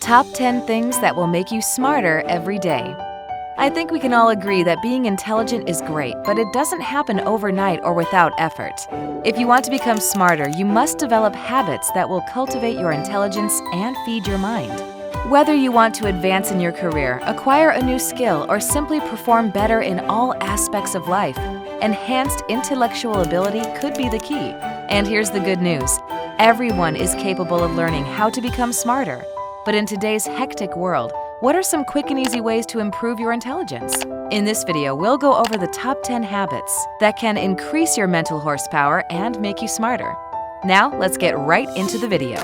Top 10 things that will make you smarter every day. I think we can all agree that being intelligent is great, but it doesn't happen overnight or without effort. If you want to become smarter, you must develop habits that will cultivate your intelligence and feed your mind. Whether you want to advance in your career, acquire a new skill, or simply perform better in all aspects of life, enhanced intellectual ability could be the key. And here's the good news. Everyone is capable of learning how to become smarter. But in today's hectic world, what are some quick and easy ways to improve your intelligence? In this video, we'll go over the top 10 habits that can increase your mental horsepower and make you smarter. Now, let's get right into the video.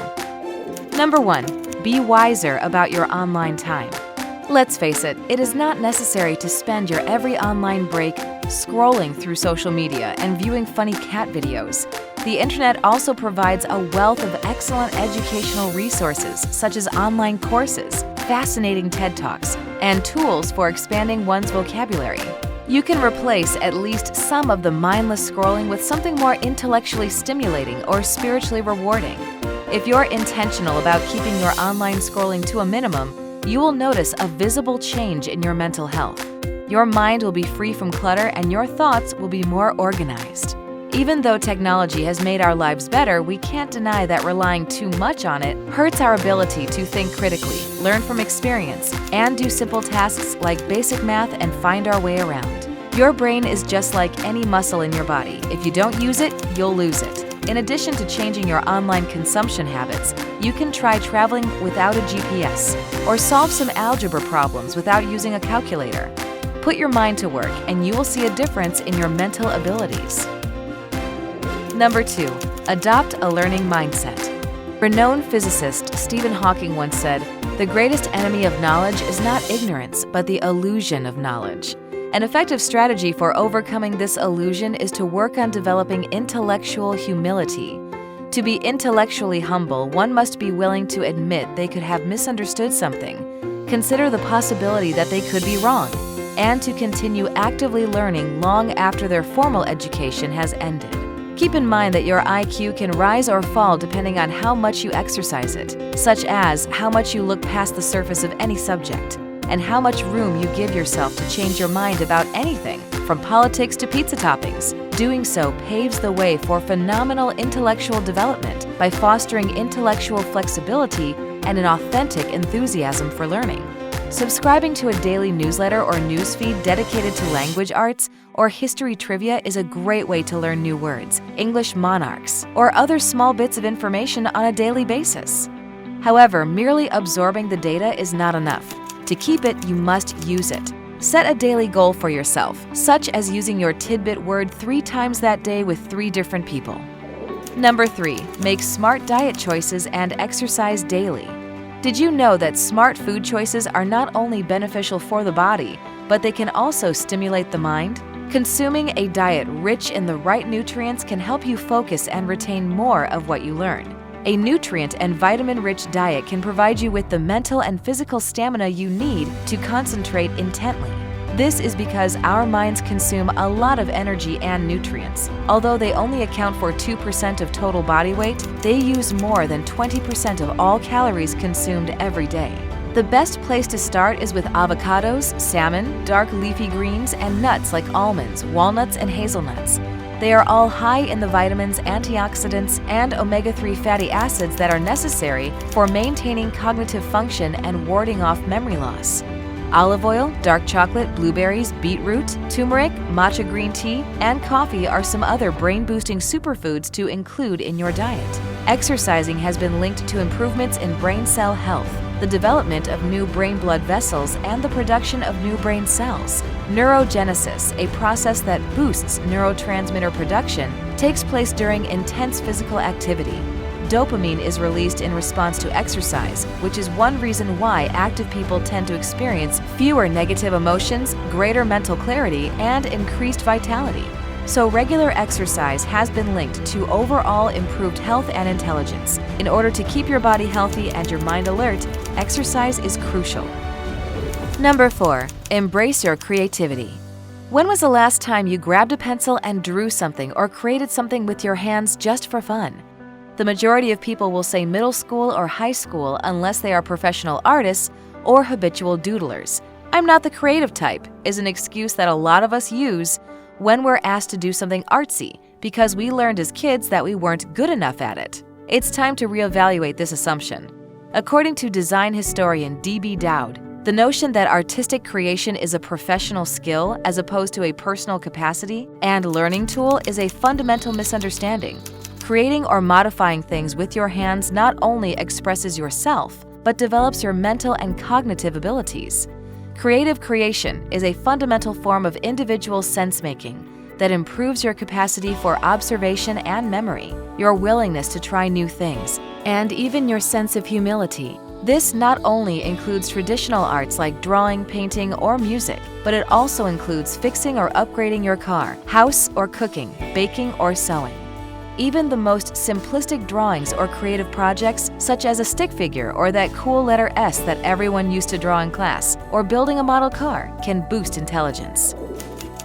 Number 1. Be wiser about your online time. Let's face it, it is not necessary to spend your every online break scrolling through social media and viewing funny cat videos. The internet also provides a wealth of excellent educational resources such as online courses, fascinating TED Talks, and tools for expanding one's vocabulary. You can replace at least some of the mindless scrolling with something more intellectually stimulating or spiritually rewarding. If you're intentional about keeping your online scrolling to a minimum, you will notice a visible change in your mental health. Your mind will be free from clutter and your thoughts will be more organized. Even though technology has made our lives better, we can't deny that relying too much on it hurts our ability to think critically, learn from experience, and do simple tasks like basic math and find our way around. Your brain is just like any muscle in your body. If you don't use it, you'll lose it. In addition to changing your online consumption habits, you can try traveling without a GPS or solve some algebra problems without using a calculator. Put your mind to work and you will see a difference in your mental abilities. Number 2. Adopt a learning mindset. Renowned physicist Stephen Hawking once said, "The greatest enemy of knowledge is not ignorance, but the illusion of knowledge." An effective strategy for overcoming this illusion is to work on developing intellectual humility. To be intellectually humble, one must be willing to admit they could have misunderstood something, consider the possibility that they could be wrong, and to continue actively learning long after their formal education has ended. Keep in mind that your IQ can rise or fall depending on how much you exercise it, such as how much you look past the surface of any subject, and how much room you give yourself to change your mind about anything, from politics to pizza toppings. Doing so paves the way for phenomenal intellectual development by fostering intellectual flexibility and an authentic enthusiasm for learning. Subscribing to a daily newsletter or newsfeed dedicated to language arts or history trivia is a great way to learn new words, English monarchs, or other small bits of information on a daily basis. However, merely absorbing the data is not enough. To keep it, you must use it. Set a daily goal for yourself, such as using your tidbit word 3 times that day with 3 different people. Number 3. Make smart diet choices and exercise daily. Did you know that smart food choices are not only beneficial for the body, but they can also stimulate the mind? Consuming a diet rich in the right nutrients can help you focus and retain more of what you learn. A nutrient and vitamin-rich diet can provide you with the mental and physical stamina you need to concentrate intently. This is because our minds consume a lot of energy and nutrients. Although they only account for 2% of total body weight, they use more than 20% of all calories consumed every day. The best place to start is with avocados, salmon, dark leafy greens, and nuts like almonds, walnuts, and hazelnuts. They are all high in the vitamins, antioxidants, and omega-3 fatty acids that are necessary for maintaining cognitive function and warding off memory loss. Olive oil, dark chocolate, blueberries, beetroot, turmeric, matcha green tea, and coffee are some other brain-boosting superfoods to include in your diet. Exercising has been linked to improvements in brain cell health, the development of new brain blood vessels, and the production of new brain cells. Neurogenesis, a process that boosts neurotransmitter production, takes place during intense physical activity. Dopamine is released in response to exercise, which is one reason why active people tend to experience fewer negative emotions, greater mental clarity, and increased vitality. So regular exercise has been linked to overall improved health and intelligence. In order to keep your body healthy and your mind alert, exercise is crucial. Number 4. Embrace your creativity. When was the last time you grabbed a pencil and drew something or created something with your hands just for fun? The majority of people will say middle school or high school unless they are professional artists or habitual doodlers. "I'm not the creative type" is an excuse that a lot of us use when we're asked to do something artsy because we learned as kids that we weren't good enough at it. It's time to reevaluate this assumption. According to design historian D.B. Dowd, the notion that artistic creation is a professional skill as opposed to a personal capacity and learning tool is a fundamental misunderstanding. Creating or modifying things with your hands not only expresses yourself, but develops your mental and cognitive abilities. Creative creation is a fundamental form of individual sense-making that improves your capacity for observation and memory, your willingness to try new things, and even your sense of humility. This not only includes traditional arts like drawing, painting, or music, but it also includes fixing or upgrading your car, house, or cooking, baking, or sewing. Even the most simplistic drawings or creative projects, such as a stick figure or that cool letter S that everyone used to draw in class, or building a model car, can boost intelligence.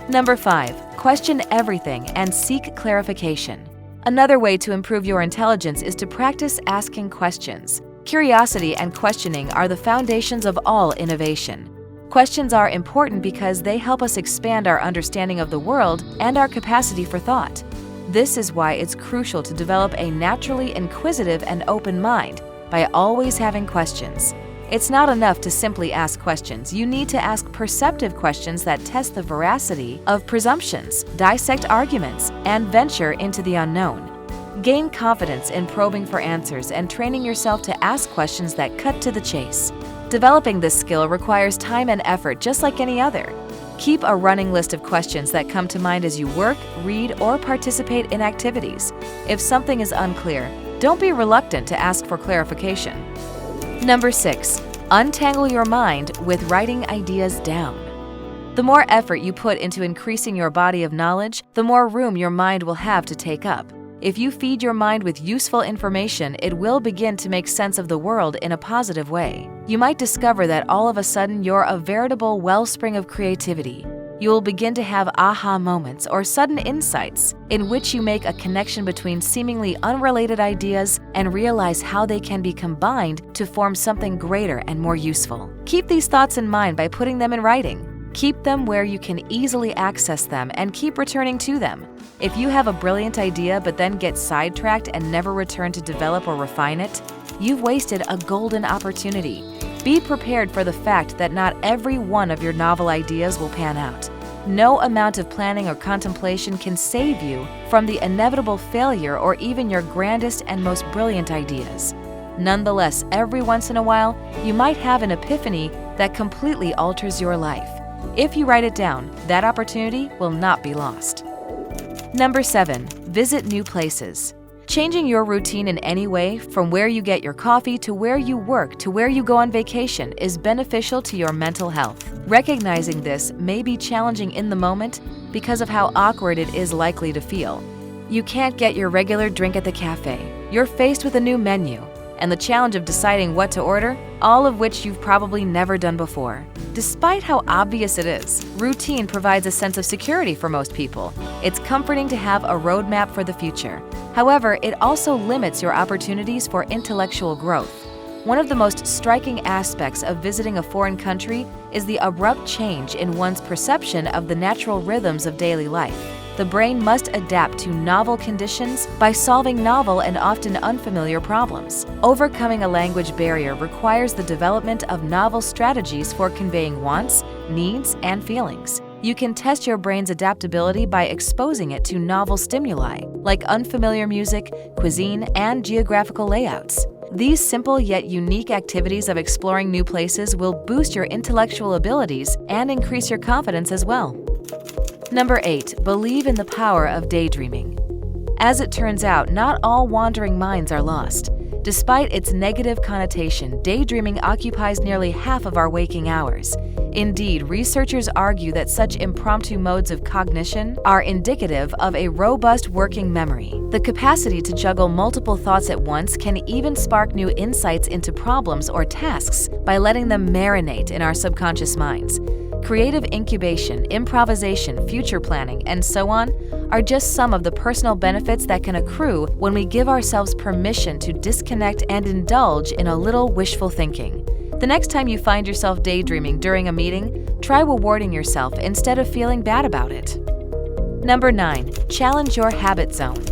Number 5. Question everything and seek clarification. Another way to improve your intelligence is to practice asking questions. Curiosity and questioning are the foundations of all innovation. Questions are important because they help us expand our understanding of the world and our capacity for thought. This is why it's crucial to develop a naturally inquisitive and open mind by always having questions. It's not enough to simply ask questions. You need to ask perceptive questions that test the veracity of presumptions, dissect arguments, and venture into the unknown. Gain confidence in probing for answers and training yourself to ask questions that cut to the chase. Developing this skill requires time and effort just like any other. Keep a running list of questions that come to mind as you work, read, or participate in activities. If something is unclear, don't be reluctant to ask for clarification. Number 6. Untangle your mind with writing ideas down. The more effort you put into increasing your body of knowledge, the more room your mind will have to take up. If you feed your mind with useful information, it will begin to make sense of the world in a positive way. You might discover that all of a sudden you're a veritable wellspring of creativity. You will begin to have aha moments or sudden insights in which you make a connection between seemingly unrelated ideas and realize how they can be combined to form something greater and more useful. Keep these thoughts in mind by putting them in writing. Keep them where you can easily access them and keep returning to them. If you have a brilliant idea but then get sidetracked and never return to develop or refine it, you've wasted a golden opportunity. Be prepared for the fact that not every one of your novel ideas will pan out. No amount of planning or contemplation can save you from the inevitable failure or even your grandest and most brilliant ideas. Nonetheless, every once in a while, you might have an epiphany that completely alters your life. If you write it down, that opportunity will not be lost. Number 7. Visit new places. Changing your routine in any way, from where you get your coffee to where you work to where you go on vacation, is beneficial to your mental health. Recognizing this may be challenging in the moment because of how awkward it is likely to feel. You can't get your regular drink at the cafe. You're faced with a new menu and the challenge of deciding what to order, all of which you've probably never done before. Despite how obvious it is, routine provides a sense of security for most people. It's comforting to have a roadmap for the future. However, it also limits your opportunities for intellectual growth. One of the most striking aspects of visiting a foreign country is the abrupt change in one's perception of the natural rhythms of daily life. The brain must adapt to novel conditions by solving novel and often unfamiliar problems. Overcoming a language barrier requires the development of novel strategies for conveying wants, needs, and feelings. You can test your brain's adaptability by exposing it to novel stimuli, like unfamiliar music, cuisine, and geographical layouts. These simple yet unique activities of exploring new places will boost your intellectual abilities and increase your confidence as well. Number 8. Believe in the power of daydreaming. As it turns out, not all wandering minds are lost. Despite its negative connotation, daydreaming occupies nearly half of our waking hours. Indeed, researchers argue that such impromptu modes of cognition are indicative of a robust working memory. The capacity to juggle multiple thoughts at once can even spark new insights into problems or tasks by letting them marinate in our subconscious minds. Creative incubation, improvisation, future planning, and so on are just some of the personal benefits that can accrue when we give ourselves permission to disconnect and indulge in a little wishful thinking. The next time you find yourself daydreaming during a meeting, try rewarding yourself instead of feeling bad about it. Number 9. Challenge your habit zone.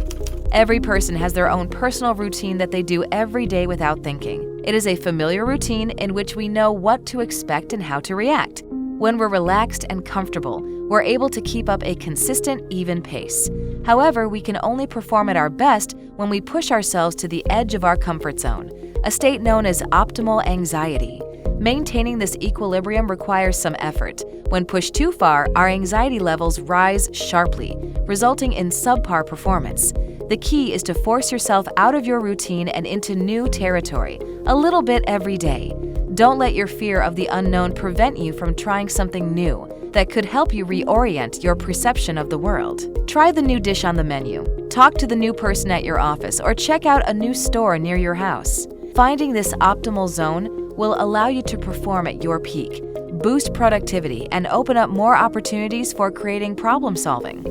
Every person has their own personal routine that they do every day without thinking. It is a familiar routine in which we know what to expect and how to react. When we're relaxed and comfortable, we're able to keep up a consistent, even pace. However, we can only perform at our best when we push ourselves to the edge of our comfort zone, a state known as optimal anxiety. Maintaining this equilibrium requires some effort. When pushed too far, our anxiety levels rise sharply, resulting in subpar performance. The key is to force yourself out of your routine and into new territory, a little bit every day. Don't let your fear of the unknown prevent you from trying something new that could help you reorient your perception of the world. Try the new dish on the menu, talk to the new person at your office, or check out a new store near your house. Finding this optimal zone will allow you to perform at your peak, boost productivity, and open up more opportunities for creating problem solving.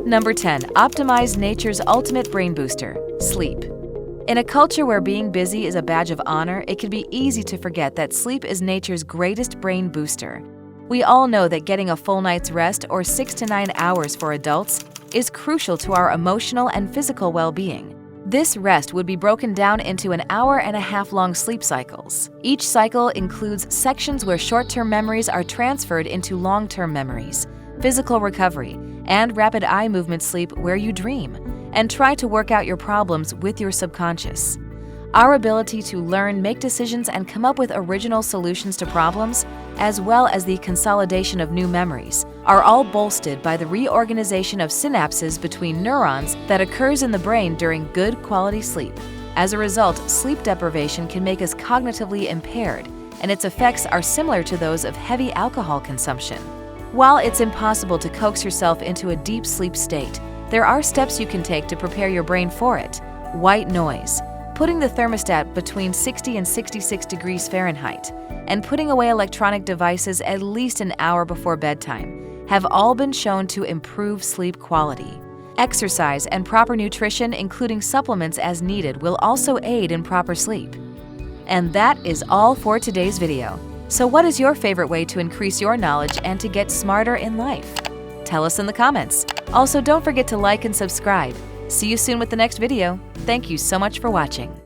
Number 10. Optimize nature's ultimate brain booster, sleep. In a culture where being busy is a badge of honor, it can be easy to forget that sleep is nature's greatest brain booster. We all know that getting a full night's rest, or 6 to 9 hours for adults, is crucial to our emotional and physical well-being. This rest would be broken down into an hour-and-a-half-long sleep cycles. Each cycle includes sections where short-term memories are transferred into long-term memories, physical recovery, and rapid eye movement sleep where you dream, and try to work out your problems with your subconscious. Our ability to learn, make decisions, and come up with original solutions to problems, as well as the consolidation of new memories, are all bolstered by the reorganization of synapses between neurons that occurs in the brain during good quality sleep. As a result, sleep deprivation can make us cognitively impaired, and its effects are similar to those of heavy alcohol consumption. While it's impossible to coax yourself into a deep sleep state, there are steps you can take to prepare your brain for it. White noise, putting the thermostat between 60 and 66 degrees Fahrenheit, and putting away electronic devices at least an hour before bedtime have all been shown to improve sleep quality. Exercise and proper nutrition, including supplements as needed, will also aid in proper sleep. And that is all for today's video. So what is your favorite way to increase your knowledge and to get smarter in life? Tell us in the comments. Also, don't forget to like and subscribe. See you soon with the next video. Thank you so much for watching.